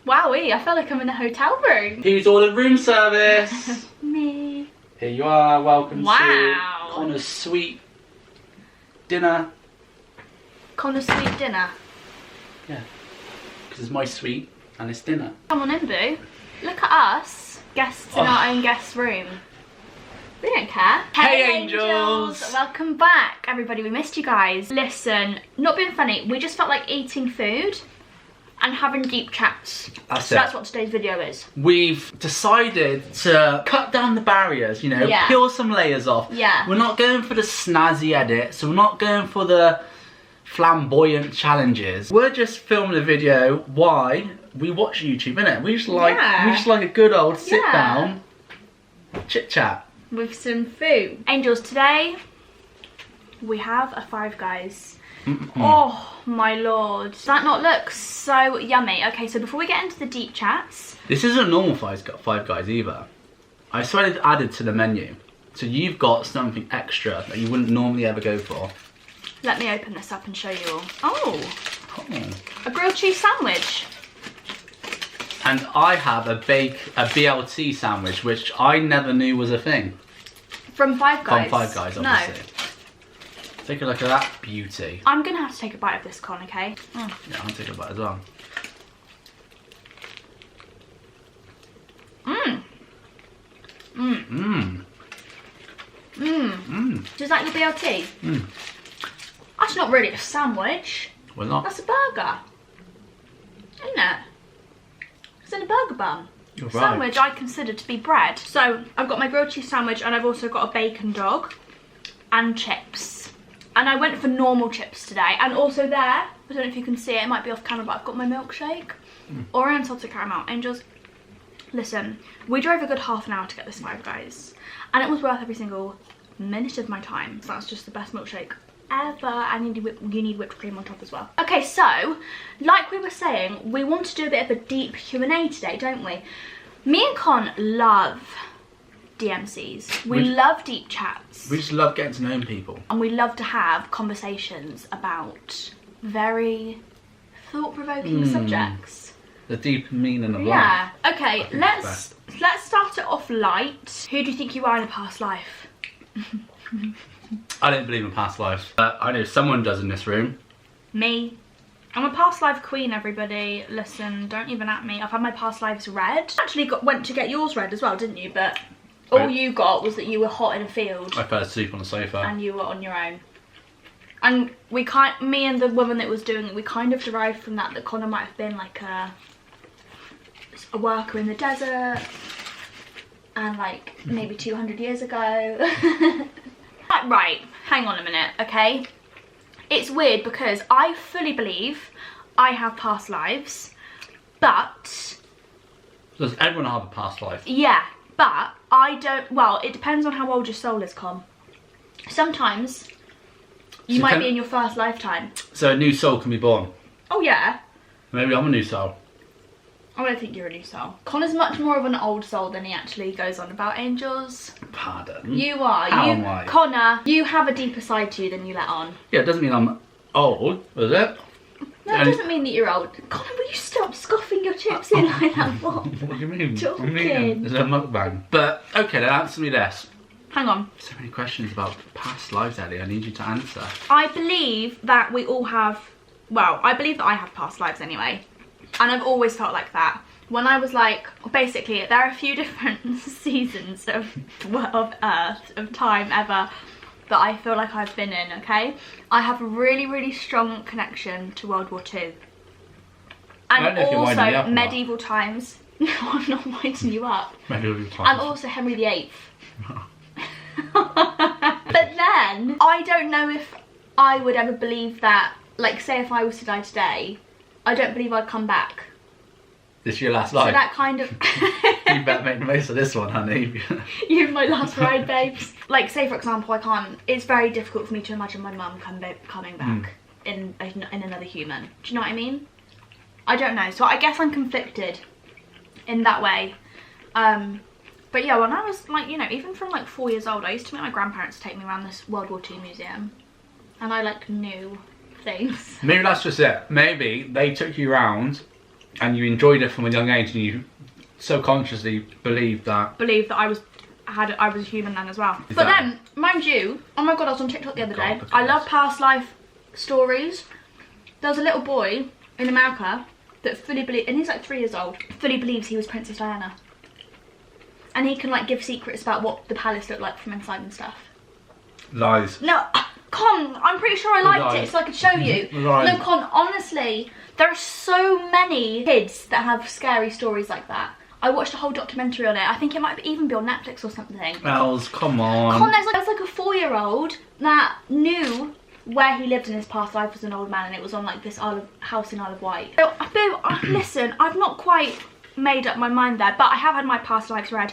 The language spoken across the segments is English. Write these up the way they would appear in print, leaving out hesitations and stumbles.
Wowee, I feel like I'm in a hotel room. Who's ordered room service? Me. Here you are, welcome Wow. to Connor's sweet dinner. Connor's sweet dinner. Yeah, because it's my sweet and it's dinner. Come on in, boo. Look at us, guests in our own guest room. We don't care. Hey angels! Welcome back, everybody. We missed you guys. Listen, not being funny, we just felt like eating food and having deep chats. That's what today's video is. We've decided to cut down the barriers, you know, peel some layers off. Yeah. We're not going for the snazzy edits, so we're not going for the flamboyant challenges. We're just filming a video why we watch YouTube, innit? We just like a good old sit down chit chat. With some food. Angels, today we have a Five Guys. Oh my lord. Does that not look so yummy? Okay, so before we get into the deep chats. This isn't a normal Five Guys either. I swear it's added to the menu. So you've got something extra that you wouldn't normally ever go for. Let me open this up and show you all. Oh. A grilled cheese sandwich. And I have a BLT sandwich, which I never knew was a thing. From Five Guys? From Five Guys, obviously. No. Take a look at that beauty. I'm going to have to take a bite of this, Con, okay? Yeah, I'll take a bite as well. Is that your BLT? That's not really a sandwich. Well, not. That's a burger. Isn't it? It's in a burger bun. You're Sandwich I consider to be bread. So I've got my grilled cheese sandwich and I've also got a bacon dog and chips. And I went for normal chips today. And also there, I don't know if you can see it, it might be off camera, but I've got my milkshake. Oreo and salted caramel. Angels, listen, we drove a good half an hour to get this Five Guys. And it was worth every single minute of my time. So that's just the best milkshake ever, and you need whipped cream on top as well. Okay, so like we were saying, we want to do a bit of a deep Q&A today, don't we? Me and Con love DMCs. We love deep chats. We just love getting to know people. And we love to have conversations about very thought-provoking subjects. The deep meaning of life. Yeah. Okay, let's start it off light. Who do you think you are in a past life? I don't believe in past lives, but I know someone does in this room. Me. I'm a past life queen, everybody. Listen, don't even at me. I've had my past lives read. Actually went to get yours read as well, didn't you? But all you got was that you were hot in a field. I fell asleep on the sofa. And you were on your own. And me and the woman that was doing it, we kind of derived from that Connor might have been like a worker in the desert. And like maybe 200 years ago. Right, hang on a minute, okay? It's weird because I fully believe I have past lives, but... Does everyone have a past life? Yeah, but I don't... Well, it depends on how old your soul is, Con. Sometimes you might be in your first lifetime. So a new soul can be born? Oh, yeah. Maybe I'm a new soul. I don't think you're a new soul. Connor's much more of an old soul than he actually goes on about, Angels. Pardon? You are. How am I? Connor, you have a deeper side to you than you let on. Yeah, it doesn't mean I'm old, does it? No, it doesn't mean that you're old. Connor, will you stop scoffing your chips in like that? What? What do you mean? Talking. It's a mukbang. But, okay, then answer me this. Hang on. So many questions about past lives, Ellie. I need you to answer. I believe that we all have... Well, I believe that I have past lives anyway. And I've always felt like that. When I was like, basically, there are a few different seasons of Earth, of time ever, that I feel like I've been in, okay? I have a really, really strong connection to World War II. And also medieval times. No, I'm not winding you up. Medieval times. And also Henry VIII. But then, I don't know if I would ever believe that, like, say if I was to die today, I don't believe I'd come back. This is your last life? So that kind of... You better make the most of this one, honey. You're my last ride, babes. Like, say for example, I can't... It's very difficult for me to imagine my mum coming back in another human. Do you know what I mean? I don't know. So I guess I'm conflicted in that way. But yeah, when I was like, you know, even from like 4 years old, I used to make my grandparents take me around this World War II museum. And I like knew things. Maybe that's just it. Maybe they took you around and you enjoyed it from a young age, and you subconsciously believed that I was a human then as well. But then, mind you, oh my god, I was on TikTok the other day. I love past life stories. There's a little boy in America that fully believes, and he's like 3 years old, fully believes he was Princess Diana. And he can like give secrets about what the palace looked like from inside and stuff. Lies. No, Con, I'm pretty sure I liked it so I could show you. No, Con, honestly, there are so many kids that have scary stories like that. I watched a whole documentary on it. I think it might even be on Netflix or something. Els, come on. Con, there's like a 4-year-old that knew where he lived in his past life as an old man, and it was on like this house in Isle of Wight. So, listen, I've not quite made up my mind there, but I have had my past lives read.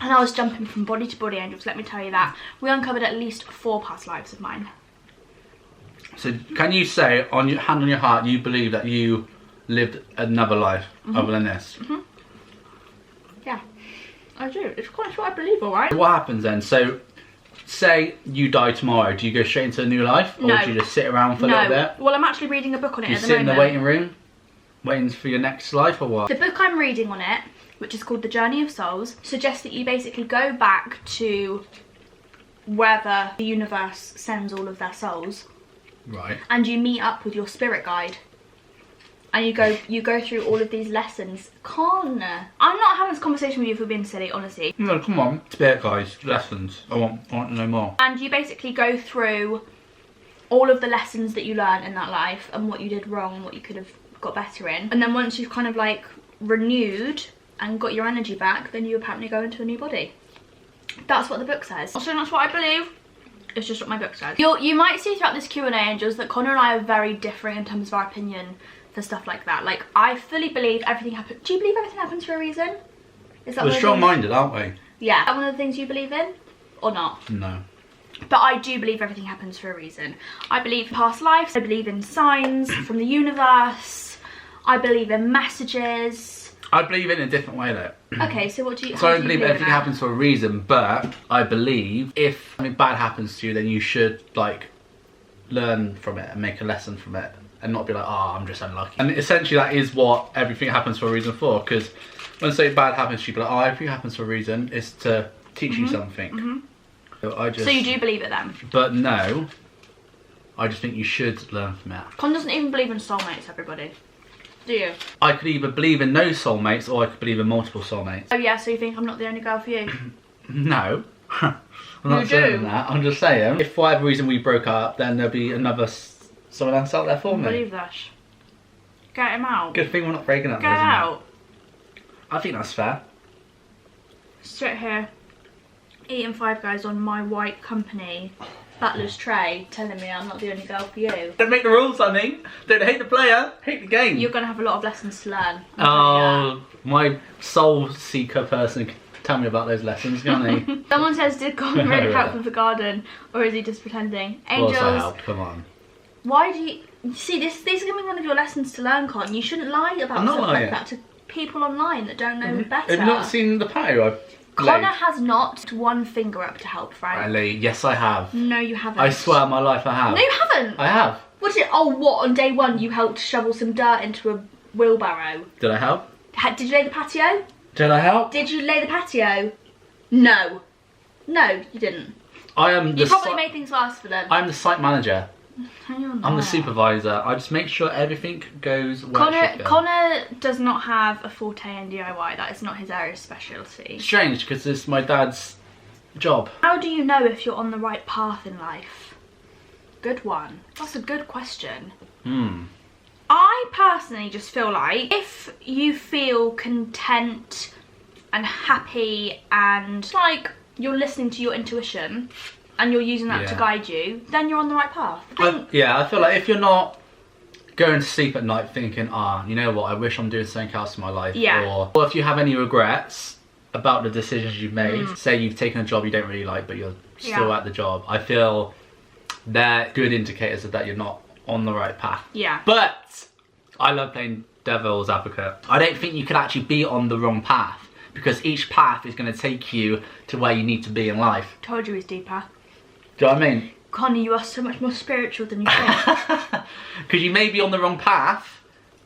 And I was jumping from body to body, Angels, let me tell you that. We uncovered at least 4 past lives of mine. So can you say, on your hand on your heart, you believe that you lived another life other than this? Yeah, I do. It's quite what I believe, alright? What happens then? So, say you die tomorrow, do you go straight into a new life? Or do you just sit around for a little bit? Well, I'm actually reading a book on it at the moment. You sit in the waiting room, waiting for your next life, or what? The book I'm reading on it, which is called The Journey of Souls, suggests that you basically go back to wherever the universe sends all of their souls. Right. And you meet up with your spirit guide. And you go through all of these lessons. I'm not having this conversation with you for being silly, honestly. No, come on. Spirit guides, lessons. I want to know more. And you basically go through all of the lessons that you learned in that life and what you did wrong and what you could have got better in. And then once you've kind of like renewed and got your energy back, then you apparently go into a new body. That's what the book says. Also, that's what I believe. It's just what my book says. You might see throughout this Q&A, Angels, that Connor and I are very different in terms of our opinion for stuff like that. Like, I fully believe everything happens. Do you believe everything happens for a reason? Is that we're strong-minded, aren't we? Yeah. Is that one of the things you believe in? Or not? No. But I do believe everything happens for a reason. I believe in past lives. I believe in signs from the universe. I believe in messages. I believe in a different way though. Okay, so what do you... So I don't believe everything happens for a reason, but I believe if something bad happens to you, then you should like learn from it and make a lesson from it and not be like, oh, I'm just unlucky. And essentially that is what everything happens for a reason for, because when something bad happens to you, be like, oh, everything happens for a reason, it's to teach you something. So you do believe it then? But no, I just think you should learn from it. Con doesn't even believe in soulmates, everybody. Do you? I could either believe in no soulmates or I could believe in multiple soulmates. Oh yeah, so you think I'm not the only girl for you? No. I'm not saying that. I'm just saying, if for whatever reason we broke up, then there'll be someone else out there for me. I believe that. Get him out. Good thing we're not breaking up. Get out. I think that's fair. Sit here, eating Five Guys on my white company butler's tray, telling me I'm not the only girl for you. Don't make the rules, honey. Don't hate the player, hate the game. You're going to have a lot of lessons to learn. Oh, my soul seeker person can tell me about those lessons, can't he? Someone says, did God really help with the garden, or is he just pretending? Angels, of course I helped, come on. Why do you... See, these are going to be one of your lessons to learn, Con. You shouldn't lie about stuff like that to people online that don't know better. Have you not seen the patio I've Connor has not one finger up to help, Frank. Really? Yes, I have. No, you haven't. I swear on my life I have. No, you haven't. I have. What did... Oh, what? On day one, you helped shovel some dirt into a wheelbarrow. Did I help? Did you lay the patio? Did I help? Did you lay the patio? No. No, you didn't. I am the... You probably made things worse for them. I'm the site manager. No, I'm the supervisor. I just make sure everything goes where it should go. Connor does not have a forte in DIY. That is not his area of specialty. Strange, because it's my dad's job. How do you know if you're on the right path in life? Good one. That's a good question. I personally just feel like if you feel content and happy and like you're listening to your intuition and you're using that to guide you, then you're on the right path. I feel like if you're not going to sleep at night thinking, you know what, I wish I'm doing something else in my life. Or if you have any regrets about the decisions you've made, say you've taken a job you don't really like but you're still at the job, I feel they're good indicators of that you're not on the right path. Yeah. But I love playing devil's advocate. I don't think you could actually be on the wrong path, because each path is going to take you to where you need to be in life. Told you he's deeper. Do you know what I mean? Connor, you are so much more spiritual than you think. Because you may be on the wrong path,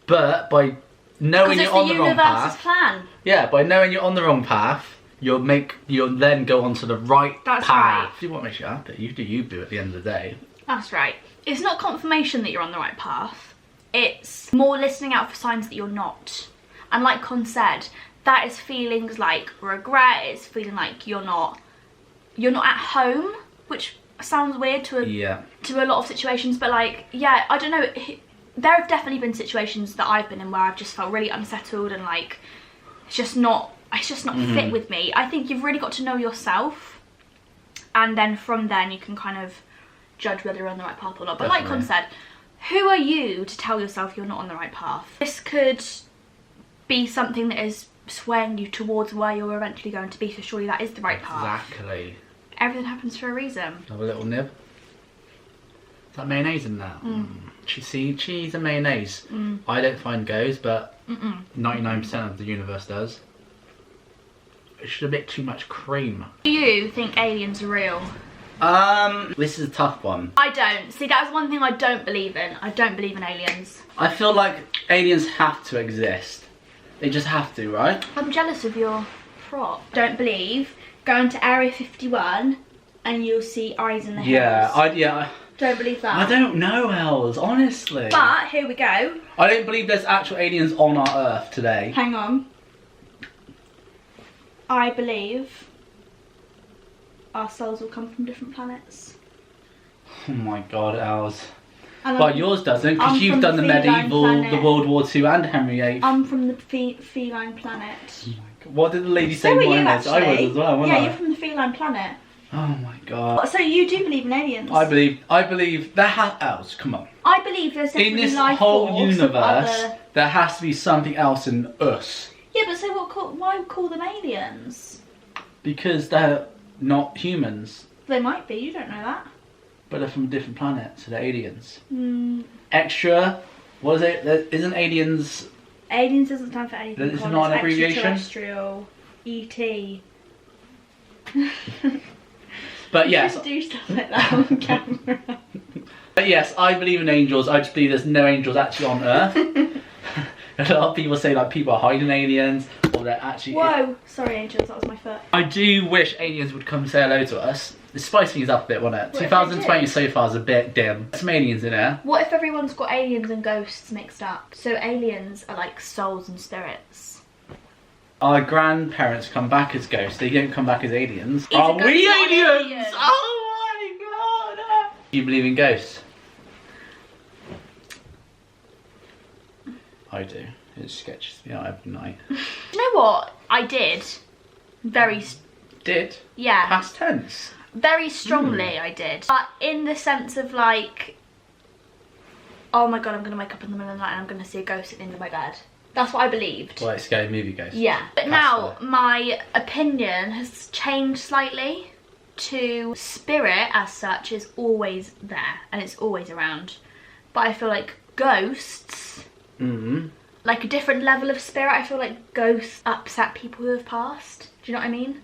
but by knowing you're on the wrong path. Plan. Yeah, by knowing you're on the wrong path, you'll then go onto the right path. Right. Do what makes you happy. You do at the end of the day. That's right. It's not confirmation that you're on the right path. It's more listening out for signs that you're not. And like Con said, that is feelings like regret. It's feeling like you're not at home, which sounds weird to a lot of situations. But like, yeah, I don't know. There have definitely been situations that I've been in where I've just felt really unsettled and like it's just not fit with me. I think you've really got to know yourself, and then from then you can kind of judge whether you're on the right path or not. But like Con said, who are you to tell yourself you're not on the right path? This could be something that is swaying you towards where you're eventually going to be, so surely that is the right path. Exactly. Everything happens for a reason. Have a little nib. Is that mayonnaise in there? Cheese and mayonnaise. I don't find goes, but 99% of the universe does. It's just a bit too much cream. Do you think aliens are real? This is a tough one. I don't. See, that's one thing I don't believe in. I don't believe in aliens. I feel like aliens have to exist. They just have to, right? I'm jealous of your prop. Don't believe. Go into Area 51 and you'll see eyes in the hills. Don't believe that. I don't know, Els, honestly. But here we go. I don't believe there's actual aliens on our Earth today. Hang on. I believe our souls will come from different planets. Oh my god, Els. And But yours doesn't, because you've done the medieval, the World War II and Henry VIII. I'm from the feline planet. Oh my god. What did the lady say? So were you, actually. I was as well, wasn't I? Yeah, you're from the feline planet. Oh my god. So you do believe in aliens? I believe there has Els, come on. I believe there's definitely in this life whole force universe, there has to be something else in us. Yeah, but so why call them aliens? Because they're not humans. They might be, you don't know that. But they're from a different planet, so they're aliens. Extra, what is it? Isn't aliens... Aliens doesn't stand for anything. It's not an abbreviation? Extraterrestrial, ET. But yes. You do stuff like that on camera. But yes, I believe in angels. I just believe there's no angels actually on Earth. A lot of people say like people are hiding aliens, or they're actually... Whoa! Sorry angels, that was my foot. I do wish aliens would come say hello to us. It's spicing things up a bit, wasn't it? 2020 so far is a bit dim. Some aliens in there. What if everyone's got aliens and ghosts mixed up? So aliens are like souls and spirits. Our grandparents come back as ghosts, they don't come back as aliens. Is Are a ghost we not an aliens? alien? Oh my god! Do you believe in ghosts? I do. It sketches me out every night. You know what? I did. Did? Yeah. Past tense. Very strongly I did. But in the sense of like, oh my god, I'm going to wake up in the middle of the night and I'm going to see a ghost at the end of my bed. That's what I believed. Well, like scary movie ghosts. Yeah. But now my opinion has changed slightly to spirit as such is always there and it's always around. But I feel like ghosts, like a different level of spirit, I feel like ghosts upset people who have passed. Do you know what I mean?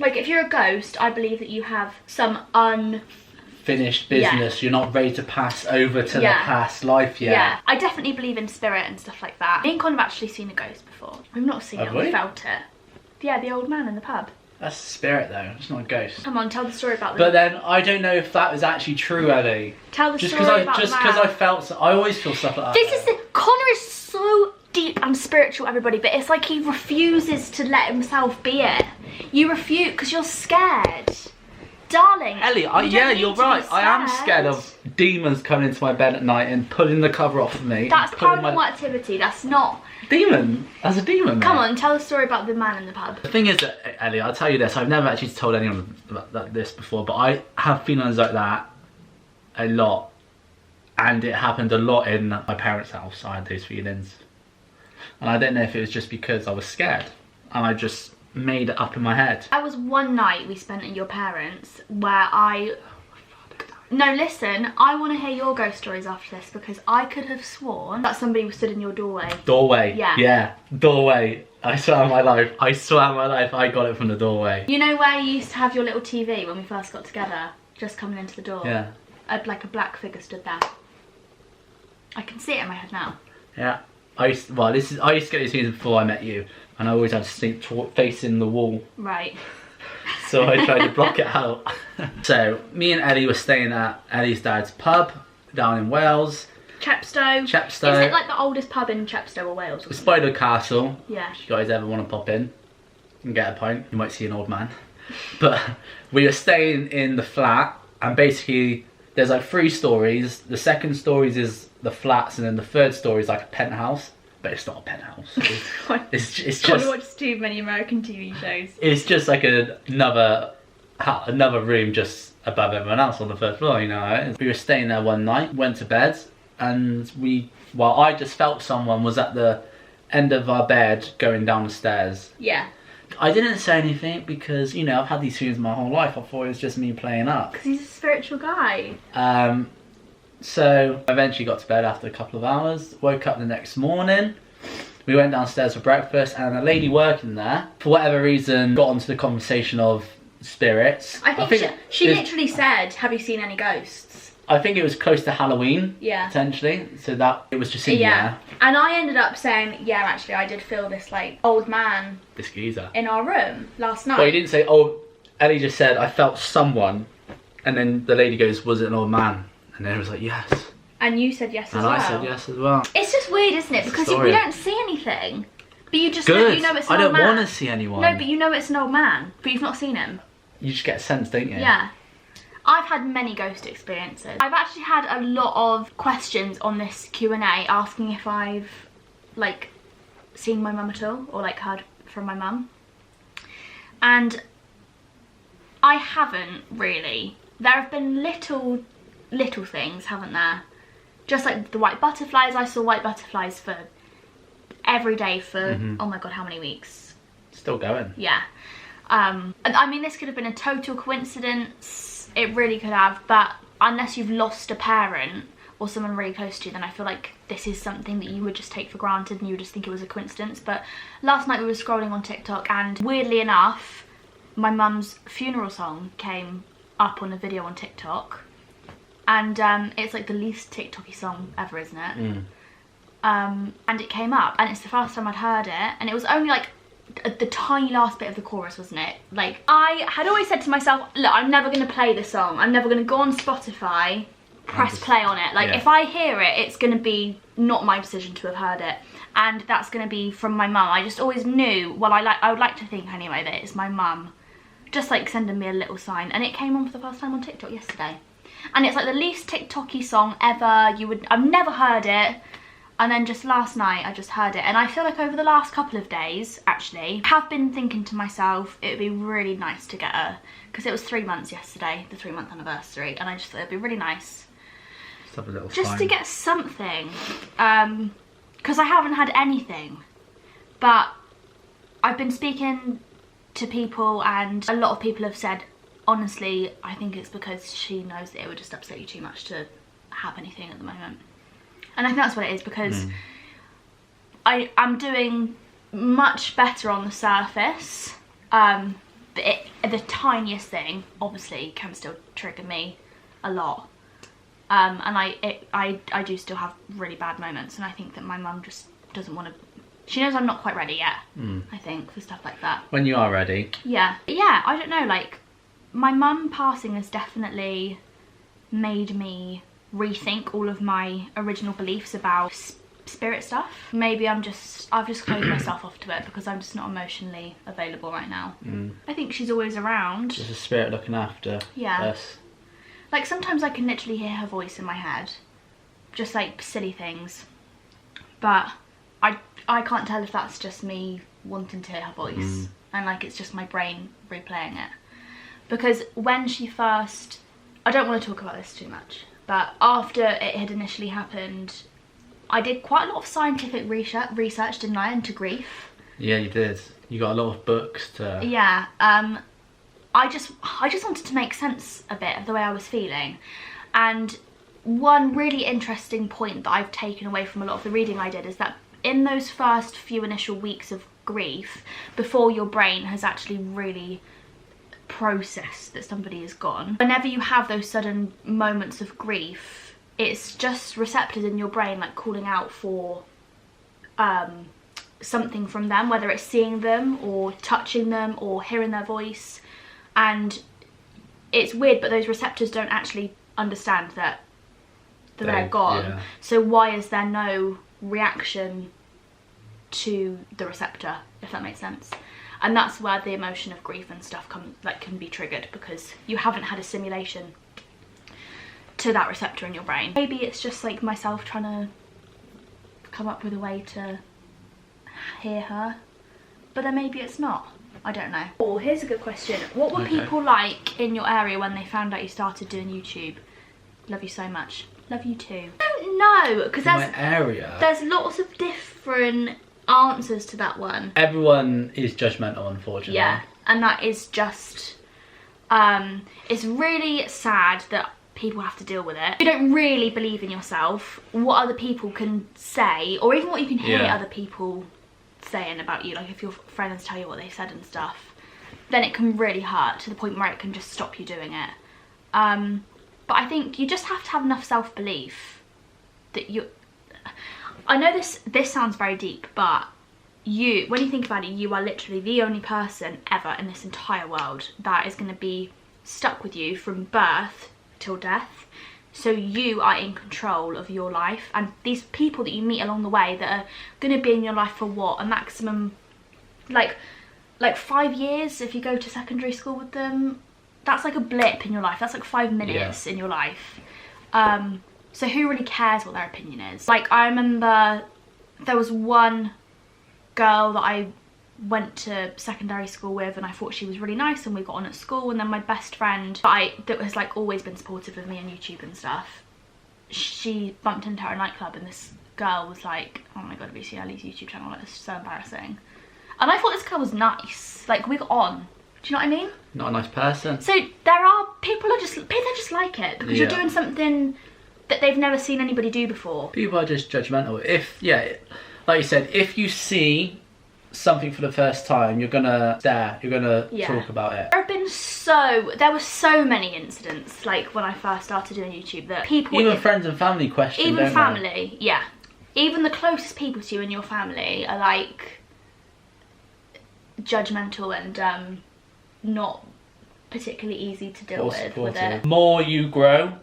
Like if you're a ghost, I believe that you have some unfinished business. You're not ready to pass over to the past life yet. Yeah, I definitely believe in spirit and stuff like that. Me and Con have actually seen a ghost before. We've not seen it, we felt it. Yeah, the old man in the pub. That's a spirit though, it's not a ghost. Come on, tell the story about the... But then, I don't know if that was actually true, Ellie. Tell the story about Just because I felt... I always feel stuff like that. This is the... Connor is so deep and spiritual, everybody, but it's like he refuses to let himself be it. You refuse, because you're scared. Darling. Ellie, yeah, you're right. I am scared of demons coming into my bed at night and pulling the cover off of me. That's paranormal activity, that's not... Demon? That's a demon, Come on, tell the story about the man in the pub. The thing is that, Ellie, I'll tell you this, I've never actually told anyone about this before, but I have feelings like that a lot. And it happened a lot in my parents' house, I had those feelings. And I don't know if it was just because I was scared. And I just made it up in my head. That was one night we spent at your parents' where I... No, listen, I want to hear your ghost stories after this because I could have sworn that somebody was stood in your doorway. Doorway? Yeah. Yeah, doorway. I swear on my life, I got it from the doorway. You know where you used to have your little TV when we first got together? Just coming into the door? Yeah. Like a black figure stood there. I can see it in my head now. Yeah. I used to get these scenes before I met you, and I always had to sleep facing the wall. Right. So I tried to block it out. So me and Ellie were staying at Ellie's dad's pub down in Wales. Chepstow. Is it like the oldest pub in Chepstow or Wales? It's Spider Castle. Yeah. If you guys ever want to pop in and get a pint, you might see an old man. But we were staying in the flat, and basically there's like 3 stories. The second stories is the flats, and then the third story is like a penthouse. But it's not a penthouse. It's just. I watch too many American TV shows. It's just like another room just above everyone else on the first floor. You know how it is. We were staying there one night, went to bed, and I just felt someone was at the end of our bed going down the stairs. Yeah. I didn't say anything because, you know, I've had these feelings my whole life. I thought it was just me playing up. Because he's a spiritual guy. So I eventually got to bed after a couple of hours. Woke up the next morning. We went downstairs for breakfast, and a lady working there, for whatever reason, got onto the conversation of spirits. I think she literally said, "Have you seen any ghosts?" I think it was close to Halloween. Yeah. Potentially. So that it was just in there. And I ended up saying, yeah, actually, I did feel this like old man. This geezer. In our room last night. Well, you didn't say. Oh, Ellie just said I felt someone, and then the lady goes, "Was it an old man?" And then it was like, yes. And you said yes as well. And I said yes as well. It's just weird, isn't it? Because we don't see anything. But you just know, you know it's an old man. I don't want to see anyone. No, but you know it's an old man. But you've not seen him. You just get a sense, don't you? Yeah. I've had many ghost experiences. I've actually had a lot of questions on this Q&A asking if I've, like, seen my mum at all. Or, like, heard from my mum. And I haven't, really. There have been little things, haven't there? Just like the white butterflies. I saw white butterflies for every day for oh my god, how many weeks? Still going. Yeah. I mean, this could have been a total coincidence. It really could have, but unless you've lost a parent or someone really close to you, then I feel like this is something that you would just take for granted and you would just think it was a coincidence. But last night we were scrolling on TikTok, and weirdly enough, my mum's funeral song came up on a video on TikTok. And it's like the least TikTok-y song ever, isn't it? And it came up, and it's the first time I'd heard it, and it was only like the tiny last bit of the chorus, wasn't it? Like, I had always said to myself, look, I'm never going to play this song. I'm never going to go on Spotify, press play on it. Like, if I hear it, it's going to be not my decision to have heard it. And that's going to be from my mum. I just always knew, well, I would like to think anyway, that it's my mum. Just like sending me a little sign. And it came on for the first time on TikTok yesterday. And it's like the least TikTok-y song ever. I've never heard it. And then just last night, I just heard it. And I feel like over the last couple of days, actually, I have been thinking to myself, it would be really nice to get her. Because it was 3 months yesterday, the 3-month anniversary. And I just thought it would be really nice. Just have a little just to get something. Because I haven't had anything. But I've been speaking to people, and a lot of people have said, honestly, I think it's because she knows that it would just upset you too much to have anything at the moment. And I think that's what it is, because I'm doing much better on the surface. But the tiniest thing, obviously, can still trigger me a lot. And I do still have really bad moments, and I think that my mum just doesn't want to. She knows I'm not quite ready yet, I think, for stuff like that. When you are ready. Yeah. Yeah, I don't know, like, my mum passing has definitely made me rethink all of my original beliefs about spirit stuff. Maybe I've just closed myself off to it because I'm just not emotionally available right now. I think she's always around. There's a spirit looking after us. Like, sometimes I can literally hear her voice in my head. Just like silly things. But I can't tell if that's just me wanting to hear her voice. And like it's just my brain replaying it. Because when she first, I don't want to talk about this too much, but after it had initially happened, I did quite a lot of scientific research, didn't I, into grief. Yeah, you did. You got a lot of books to... Yeah, I just wanted to make sense a bit of the way I was feeling. And one really interesting point that I've taken away from a lot of the reading I did is that in those first few initial weeks of grief, before your brain has actually really processed that somebody is gone, whenever you have those sudden moments of grief, it's just receptors in your brain like calling out for something from them, whether it's seeing them or touching them or hearing their voice. And it's weird, but those receptors don't actually understand that they're gone. Yeah. So why is there no reaction to the receptor, if that makes sense? And that's where the emotion of grief and stuff can be triggered, because you haven't had a simulation to that receptor in your brain. Maybe it's just like myself trying to come up with a way to hear her, but then maybe it's not. I don't know. Oh, here's a good question. What were people like in your area when they found out you started doing YouTube? Love you so much. Love you too. I don't know, because there's lots of different answers to that one. Everyone is judgmental, unfortunately. Yeah, and that is just it's really sad that people have to deal with it. If you don't really believe in yourself, what other people can say, or even what you can hear other people saying about you, like if your friends tell you what they said and stuff, then it can really hurt to the point where it can just stop you doing it. But I think you just have to have enough self-belief that you... I know this sounds very deep, but when you think about it, you are literally the only person ever in this entire world that is going to be stuck with you from birth till death. So you are in control of your life, and these people that you meet along the way that are going to be in your life for what, a maximum like 5 years if you go to secondary school with them. That's like a blip in your life. That's like 5 minutes in your life. So who really cares what their opinion is? Like, I remember there was one girl that I went to secondary school with, and I thought she was really nice and we got on at school, and then my best friend that has like always been supportive of me on YouTube and stuff, she bumped into her at a nightclub, and this girl was like, oh my god, have you seen Ellie's YouTube channel? Like, it's so embarrassing. And I thought this girl was nice, like we got on. Do you know what I mean? Not a nice person. So there are people are just like it because you're doing something that they've never seen anybody do before. People are just judgmental. Like you said, if you see something for the first time, you're gonna stare, you're gonna talk about it. There were so many incidents, like when I first started doing YouTube, that people, even friends and family question, even family, yeah, even the closest people to you in your family are like judgmental and not particularly easy to deal with it. The more you grow,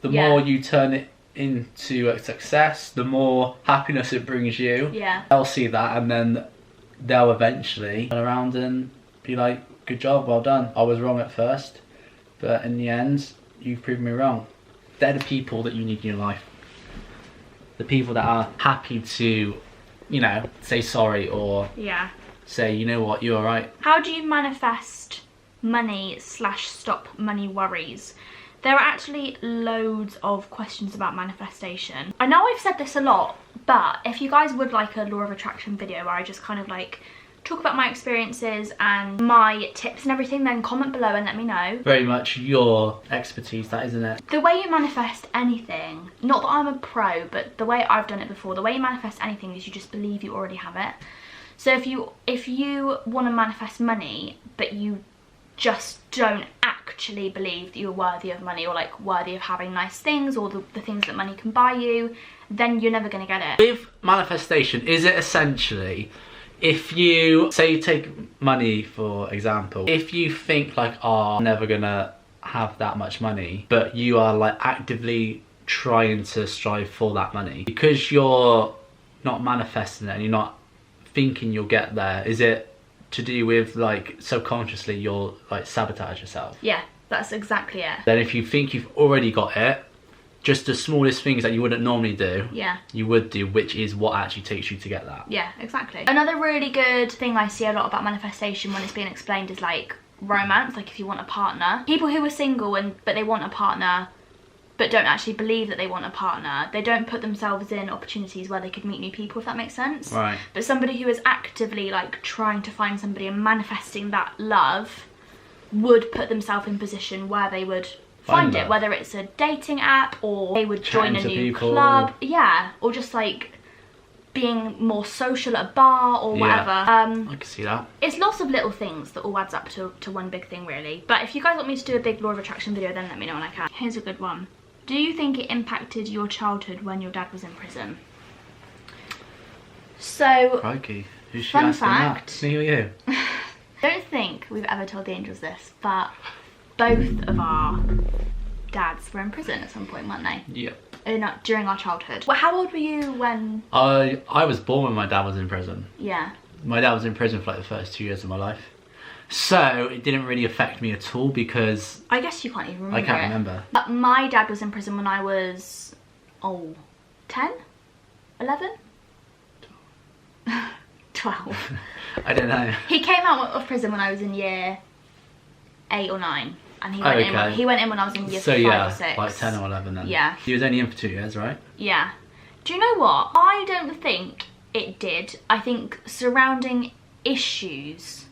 the more you turn it into a success, the more happiness it brings you. Yeah, they'll see that, and then they'll eventually turn around and be like, good job, well done, I was wrong at first, but in the end you've proven me wrong. They're the people that you need in your life, the people that are happy to, you know, say sorry or say, you know what, you're alright. How do you manifest money / stop money worries? There are actually loads of questions about manifestation. I know I've said this a lot, but if you guys would like a law of attraction video where I just kind of like talk about my experiences and my tips and everything, then comment below and let me know. Very much your expertise, that, isn't it? The way you manifest anything, not that I'm a pro, but the way I've done it before, the way you manifest anything is you just believe you already have it. So if you want to manifest money, but you just don't actually believe that you're worthy of money, or like worthy of having nice things, or the things that money can buy you, then you're never going to get it. With manifestation, is it essentially, if you say you take money for example, if you think like, oh, I'm never gonna have that much money, but you are like actively trying to strive for that money, because you're not manifesting it and you're not thinking you'll get there, is it to do with like subconsciously you'll like sabotage yourself? Yeah, that's exactly it. Then if you think you've already got it, just the smallest things that you wouldn't normally do, you would do, which is what actually takes you to get that. Yeah, exactly. Another really good thing I see a lot about manifestation when it's being explained is like romance, like if you want a partner. People who are single but they want a partner but don't actually believe that they want a partner, they don't put themselves in opportunities where they could meet new people, if that makes sense. Right. But somebody who is actively like trying to find somebody and manifesting that love would put themselves in position where they would find it, whether it's a dating app or they would join a new club, or just like being more social at a bar or whatever. I can see that. It's lots of little things that all adds up to one big thing, really. But if you guys want me to do a big law of attraction video, then let me know and I can. Here's a good one. Do you think it impacted your childhood when your dad was in prison? So, crikey. Who's she fun asking fact. that? Me or you? I don't think we've ever told the angels this, but both of our dads were in prison at some point, weren't they? Yep. During our childhood. Well, how old were you when... I was born when my dad was in prison. Yeah. My dad was in prison for like the first 2 years of my life. So it didn't really affect me at all because... I guess you can't even remember. I can't remember. But my dad was in prison when I was, 10? 11? 12. I don't know. He came out of prison when I was in year 8 or 9. And he went in when I was in year 5 or 6. Like 10 or 11 then. Yeah. He was only in for 2 years, right? Yeah. Do you know what? I don't think it did. I think surrounding issues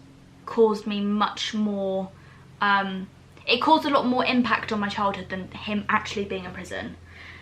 caused me much more, it caused a lot more impact on my childhood than him actually being in prison.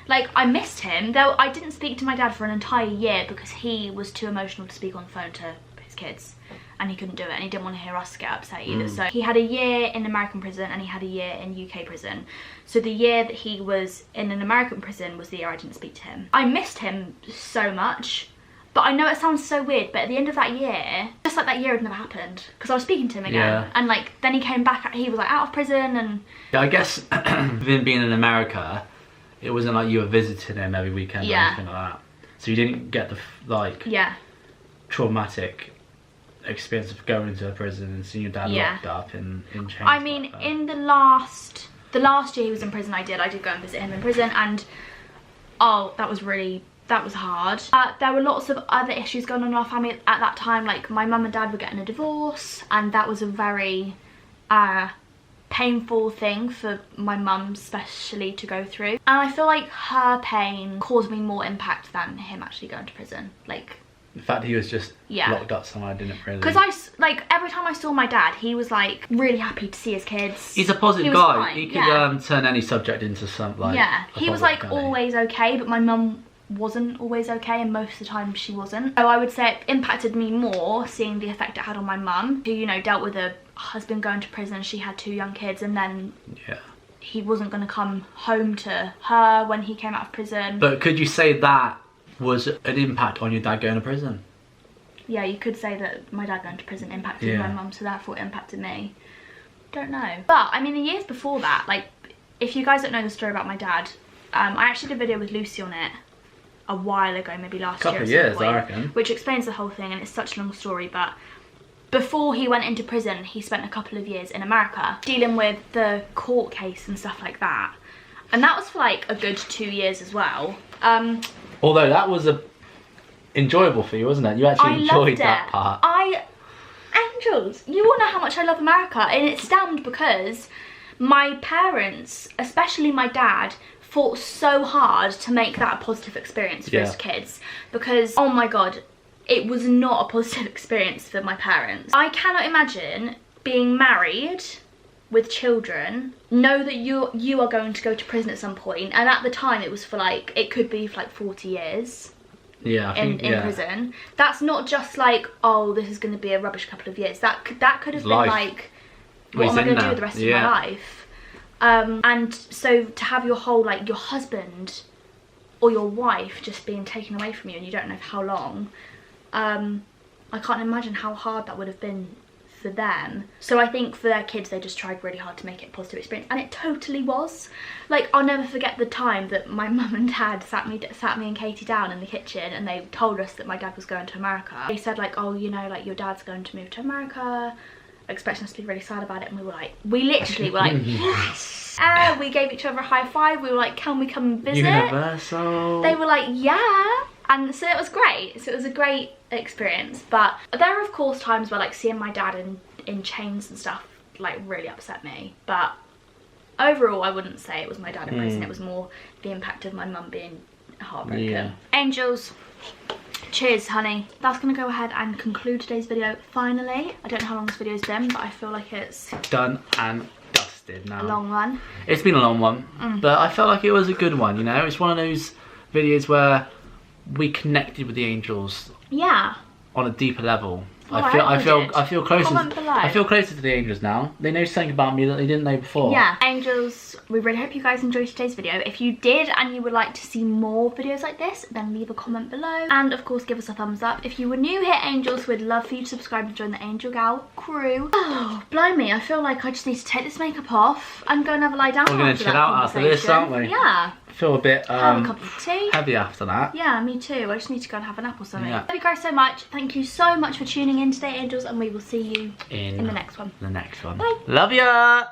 Like, I missed him, though I didn't speak to my dad for an entire year because he was too emotional to speak on the phone to his kids. And he couldn't do it, and he didn't want to hear us get upset either. So he had a year in American prison and he had a year in UK prison. So the year that he was in an American prison was the year I didn't speak to him. I missed him so much, but I know it sounds so weird, but at the end of that year, just like that year had never happened. Because I was speaking to him again. Yeah. And like, then he came back, he was like out of prison and... Yeah, I guess with him being in America, it wasn't like you were visiting him every weekend or anything like that. So you didn't get the, traumatic experience of going to a prison and seeing your dad locked up in chains. I mean, like in the last year he was in prison, I did go and visit him in prison, and that was hard. There were lots of other issues going on in our family at that time. Like, my mum and dad were getting a divorce, and that was a very painful thing for my mum especially to go through. And I feel like her pain caused me more impact than him actually going to prison. Like, the fact he was just locked up somewhere didn't really... Because every time I saw my dad, he was like really happy to see his kids. He's a positive guy. He could turn any subject into something like... Yeah, he was like always okay, but my mum wasn't always okay, and most of the time she wasn't. So I would say it impacted me more seeing the effect it had on my mum, who, you know, dealt with a husband going to prison. She had 2 young kids, and then he wasn't going to come home to her when he came out of prison. But could you say that was an impact on your dad going to prison? Yeah, you could say that my dad going to prison impacted my mum, so therefore it impacted me. Don't know. But, I mean, the years before that, like, if you guys don't know the story about my dad, I actually did a video with Lucy on it a while ago, maybe last year. Couple of years, I reckon. Which explains the whole thing, and it's such a long story, but before he went into prison, he spent a couple of years in America dealing with the court case and stuff like that. And that was for like a good 2 years as well. Although that was enjoyable for you, wasn't it? You actually enjoyed that part. Angels, you all know how much I love America, and it stemmed because my parents, especially my dad, fought so hard to make that a positive experience for his kids. Because, oh my god, it was not a positive experience for my parents. I cannot imagine being married with children, know that you are going to go to prison at some point, and at the time it was for like, it could be for like 40 years in prison. That's not just like, oh, this is going to be a rubbish couple of years. That could have been like, what am I going to do with the rest of my life? And so to have your whole, like, your husband or your wife just being taken away from you and you don't know for how long, I can't imagine how hard that would have been for them. So I think for their kids, they just tried really hard to make it a positive experience, and it totally was. Like, I'll never forget the time that my mum and dad sat me and Katie down in the kitchen, and they told us that my dad was going to America. They said like, oh, you know, like, your dad's going to move to America, expecting us to be really sad about it, and we literally were like, yes! We gave each other a high five. We were like, can we come and visit? Universal. They were like, yeah. And so it was great. So it was a great experience. But there are of course times where like seeing my dad in chains and stuff like really upset me. But overall, I wouldn't say it was my dad in prison. It was more the impact of my mum being heartbroken. Yeah. Angels, cheers, honey. That's gonna go ahead and conclude today's video finally. I don't know how long this video's been, but I feel like it's done and dusted now. A long one. It's been a long one, but I felt like it was a good one, you know? It's one of those videos where we connected with the angels on a deeper level. I feel closer. Comment below. I feel closer to the angels now. They know something about me that they didn't know before. Yeah, angels, we really hope you guys enjoyed today's video. If you did and you would like to see more videos like this, then leave a comment below. And of course, give us a thumbs up. If you were new here, angels, we'd love for you to subscribe and join the Angel Gal crew. Oh, blimey, I feel like I just need to take this makeup off and go and have a lie down. We're going to chill out after this, aren't we? Yeah. Feel a bit have a cup of tea. Heavy after that. Yeah, me too. I just need to go and have an apple or something. Yeah. Thank you guys so much. Thank you so much for tuning in today, angels, and we will see you in the next one. Bye. Love ya.